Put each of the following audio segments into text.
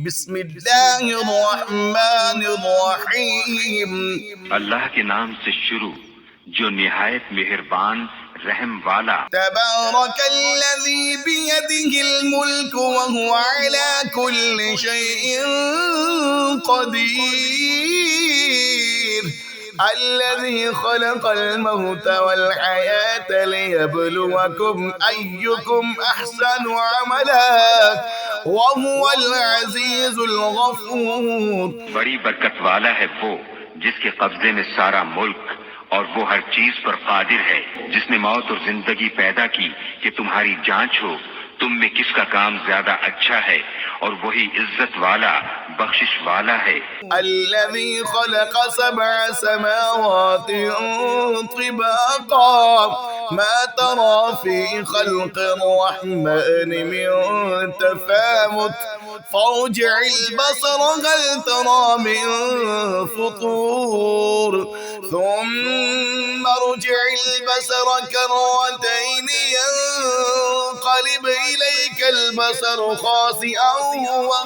बिस्मिल्लाहिर्रहमानिर्रहीम। अल्लाह के नाम से शुरू जो निहायत मेहरबान रहम वाला। तबारकल्लज़ी बियदिहिल मुल्क व हुवा अला कुल्लि शैइन क़दीर। अल्लज़ी खलक़ल मौत वल हयात लियब्लुवकुम अय्युकुम अहसनु अमला व हुवल अज़ीज़ुल गफ़ूर। बड़ी बरकत वाला है वो जिसके कब्जे में सारा मुल्क और वो हर चीज पर कादिर है, जिसने मौत और जिंदगी पैदा की कि तुम्हारी जांच हो तुम में किसका काम ज्यादा अच्छा है, और वही इज्जत वाला बख्शिश वाला है। अल्लज़ी खलक़ सबअ समावातिन तिबाक़ा मा तरा फ़ी ख़ल्क़िर रहमान मिन तफ़ावुत फ़र्जि'ल बसर हल तरा मिन फ़ुतूर थुम्मा अर्जि'ल बसर कर्रतैन यंक़लिब इलैकल बसर ख़ासिअन व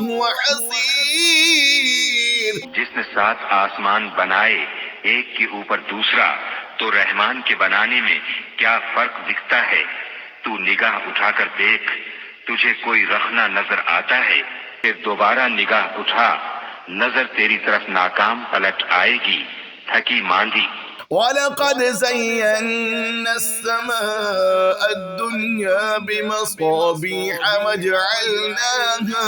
हुवा हसीर। जिसने 7 आसमान बनाए एक के ऊपर दूसरा, तो रहमान के बनाने में क्या फर्क दिखता है? तू निगाह उठाकर देख, तुझे कोई रखना नजर आता है? फिर दोबारा निगाह उठा, नजर तेरी तरफ नाकाम पलट आएगी, थकी मांदी। वलक़द ज़य्यन्ना अस्समाअ अद्दुन्या बिमसाबीह वजअलनाहा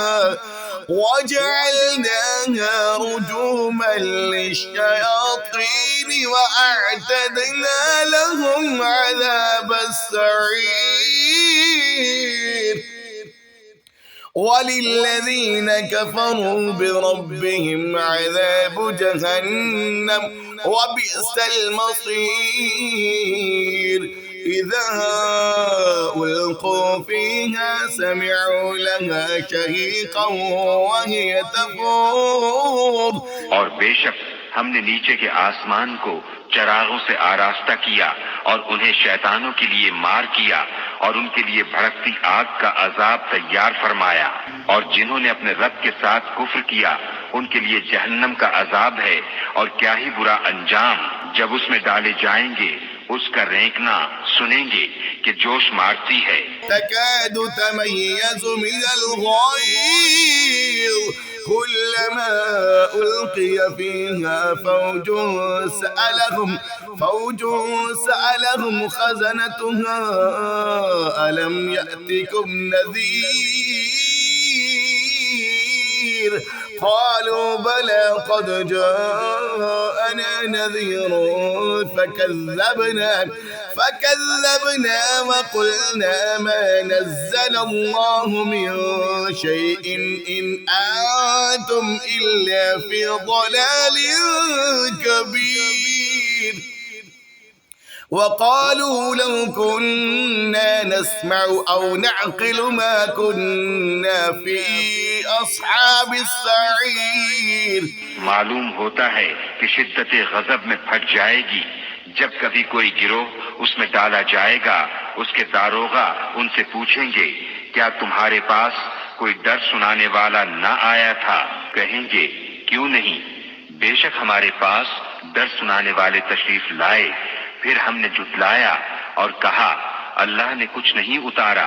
रुजूमन लिश्शयातीन वअअतदना लहुम अज़ाबस सईर। वलिल्लज़ीन कफ़रू बिरब्बिहिम अज़ाबु जहन्नम वबिअसल मसीर। इज़ा उल्क़ू फ़ीहा समिअू लहा शहीक़न वहिय तफ़ूर। और बेशक हमने नीचे के आसमान को चरागों से आरास्ता किया और उन्हें शैतानों के लिए मार किया और उनके लिए भड़कती आग का अजाब तैयार फरमाया। और जिन्होंने अपने रब के साथ कुफ्र किया उनके लिए जहन्नम का अजाब है, और क्या ही बुरा अंजाम। जब उसमें डाले जाएंगे उसका रेंकना सुनेंगे कि जोश मारती है। तकादु तमय्यज़ु मिनल गैज़ कुल्लमा उल्क़िय फ़ीहा फ़ौजुन सअलहुम ख़ज़नतुहा अलम यअतिकुम नज़ीर क़ालू बला क़द जाअना नज़ीर फकज़्ज़बना वक़ुलना मा नज़्ज़ल अल्लाहु मिन शैइन इन अंतुम इल्ला फ़ी ضलालिन कबीर। वक़ालू लौ कुन्ना नस्मअु औ नअक़िलु मा कुन्ना फ़ी अस्हाबिस सईर। मालूम होता है कि शिद्दत गज़ब में फट जाएगी जब कभी कोई गिरोह उसमें डाला जाएगा। उसके दारोगा उनसे पूछेंगे, क्या तुम्हारे पास कोई डर सुनाने वाला न आया था? कहेंगे, क्यों नहीं, बेशक हमारे पास डर सुनाने वाले तशरीफ लाए। फिर हमने जुटलाया और कहा, अल्लाह ने कुछ नहीं उतारा,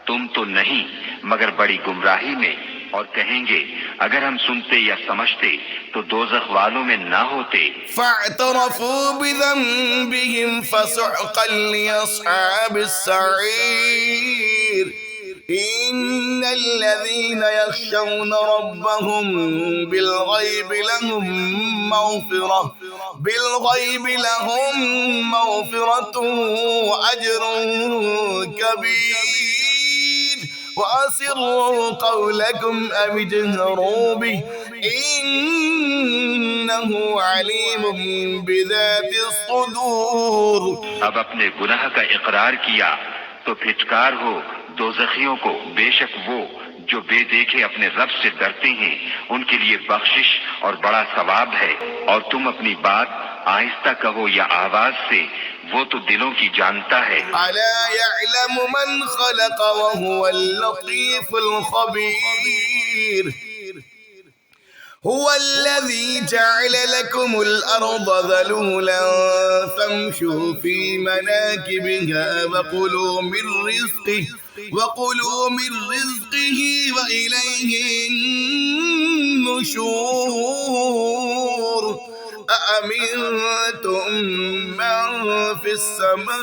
तुम तो नहीं मगर बड़ी गुमराही में। और कहेंगे, अगर हम सुनते या समझते तो दोज़ख वालों में ना होते। फ़अतरफ़ू बिज़ंबिहिम फ़सुहक़न लिअस्हाबिस सईर। इन्नल्लज़ीन यख़शौन रब्बहुम बिलग़ैबि लहुम मग़फ़िरतुन व अज्रुन कबीर। वअसिर्रू क़ौलकुम अव इजहरू बिहि इन्नहु अलीमुम बिज़ातिस सुदूर। अब अपने गुनाह का इकरार किया तो फिटकार हो दोज़खियों को, बेशक वो जो बेदेखे अपने रब से डरते हैं उनके लिए बख्शिश और बड़ा सवाब है। और तुम अपनी बात आहिस्ता कहो या आवाज से, वो तो दिलों की जानता है। अला यअलमु मन खलक़ व हुवल लतीफुल खबीर। هو الذي جعل لكم الأرض ذلولا فامشوا في مناكبها وكلوا من رزقه وإليه النشور أأمنتم من في السماء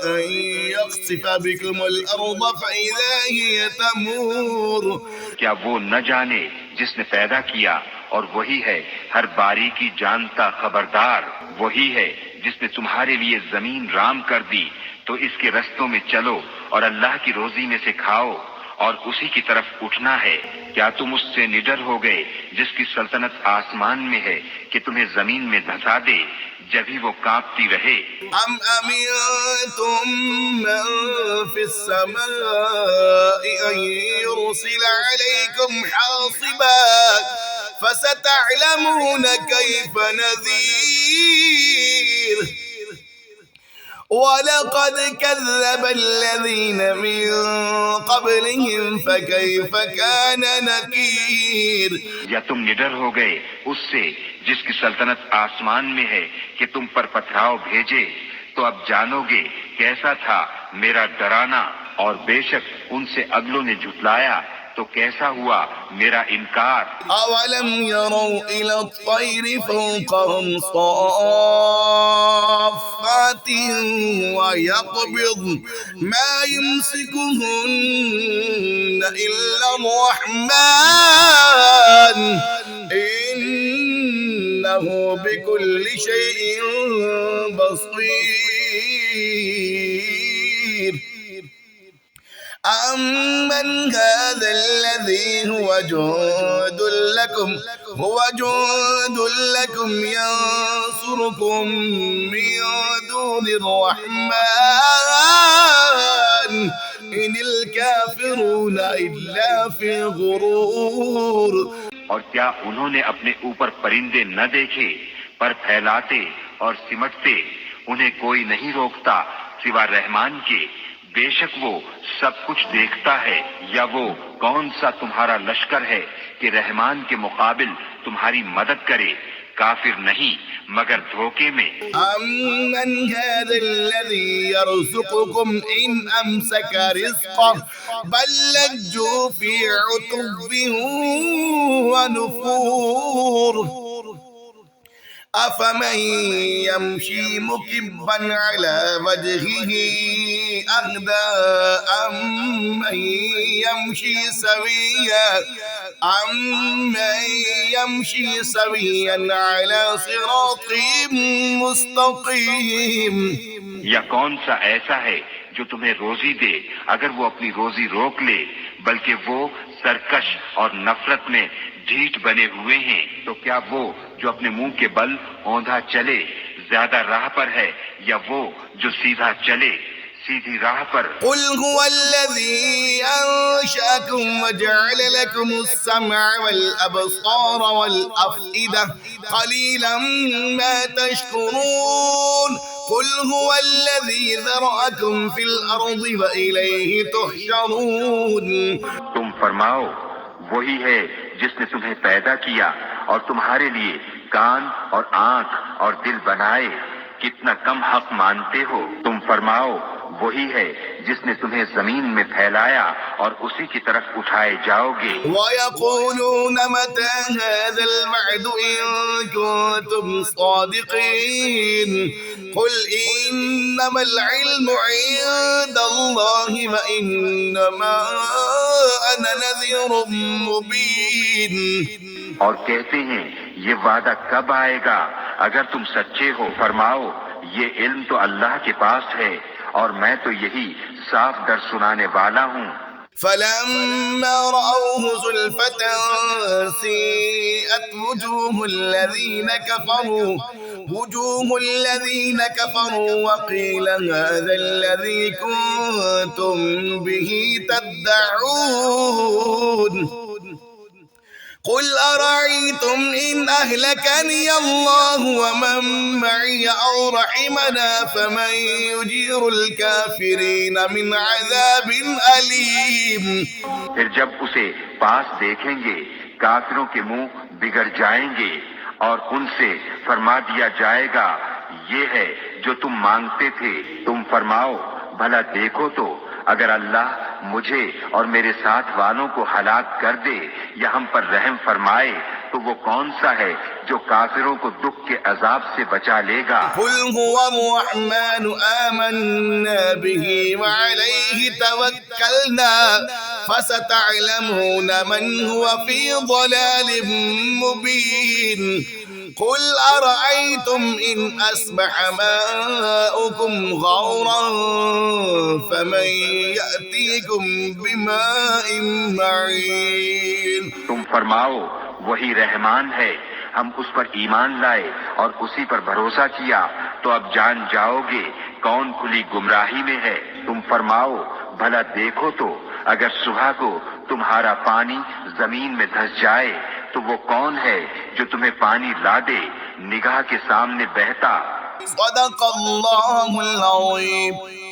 أن يخسف بكم الأرض فإذا هي تمور क्या वो न जाने जिसने पैदा किया और वही है हर बारीकी जानता खबरदार। वही है जिसने तुम्हारे लिए जमीन राम कर दी, तो इसके रस्तों में चलो और अल्लाह की रोजी में से खाओ और उसी की तरफ उठना है। क्या तुम उससे निडर हो गए जिसकी सल्तनत आसमान में है कि तुम्हें जमीन में धंसा दे जब ही वो कांपती रहे। أم أمنتم من في السماء أن يرسل عليكم حاصبا فستعلمون كيف نذير ولقد كذب الذين من قبلهم فكيف كان نكير या तुम निडर हो गए उससे जिसकी सल्तनत आसमान में है कि तुम पर पथराव भेजे, तो अब जानोगे कैसा था मेरा डराना। और बेशक उनसे अगलों ने झुटलाया, तो कैसा हुआ मेरा इनकार। أولم يروا إلى الطير فوقهم صافات ويقبض ما يمسكهن إلا الرحمن إنه بكل شيء بصير أمن هذا الذي هو جند لكم ينصركم من دون الرحمن إن الكافرون إلا في غرور और क्या उन्होंने अपने ऊपर परिंदे न देखे, पर फैलाते और सिमटते उन्हें कोई नहीं रोकता सिवा रहमान के। बेशक वो सब कुछ देखता है। या वो कौन सा तुम्हारा लश्कर है कि रहमान के मुकाबिल तुम्हारी मदद करे? काफिर नहीं मगर धोखे में। أمن هذا الذي يرزقكم إن أمسك رزقه بل لجوا في عتب ونفور أفمن يمشي مكبا على وجهه أهدى أمن يمشي سويا على صراط مستقيم या कौन सा ऐसा है जो तुम्हें रोजी दे अगर वो अपनी रोजी रोक ले, बल्कि वो सरकश और नफरत में ढीठ बने हुए हैं। तो क्या वो जो अपने मुंह के बल औंधा चले ज्यादा राह पर है, या वो जो सीधा चले सीधी राह पर? قل هو الذي أنشأكم وجعل لكم السمع والأبصار والأفئدة قليلا ما تشكرون قل هو الذي ذرأكم في الأرض وإليه تحشرون तुम फरमाओ, वही है जिसने तुम्हें पैदा किया और तुम्हारे लिए कान और आंख और दिल बनाए। कितना कम हक मानते हो। तुम फरमाओ, वही है जिसने तुम्हें जमीन में फैलाया और उसी की तरफ उठाए जाओगे। ويقولون متى هذا الوعد إن كنتم صادقين قل إنما العلم عند الله وإنما أنا نذير مبين और कहते हैं ये वादा कब आएगा अगर तुम सच्चे हो। फरमाओ, ये इल्म तो अल्लाह के पास है और मैं तो यही साफ दर सुनाने वाला हूँ। فلما رأوه زلفة سيئت وجوه الذين كفروا وقيل هذا الذي كنتم به تدعون قل أرأيتم إن أهلكني الله ومن معي أو رحمنا فمن يجير الكافرين من عذاب أليم। फिर जब उसे पास देखेंगे काफिरों के मुंह बिगड़ जाएंगे और उनसे फरमा दिया जाएगा ये है जो तुम मांगते थे। तुम फरमाओ भला देखो तो अगर अल्लाह मुझे और मेरे साथ वालों को हलाक कर दे या हम पर रहम फरमाए तो वो कौन सा है जो काफिरों को दुख के अजाब से बचा लेगा। कुल हुवा अर्रहमान आमन्ना बिही व अलैहि तवक्कलना फसतअलमून मन हुवा फी ضलालिम मुबीन। قل أرأيتم إن أصبح ماؤكم غورا فمن يأتيكم بماء معين। तुम फरमाओ वही रहमान है, हम उस पर ईमान लाए और उसी पर भरोसा किया तो अब जान जाओगे कौन खुली गुमराही में है। तुम फरमाओ भला देखो तो अगर सुबह को तुम्हारा पानी जमीन में धंस जाए तो वो कौन है जो तुम्हें पानी ला दे निगाह के सामने बहता। सदक़ल्लाहुल अज़ीम।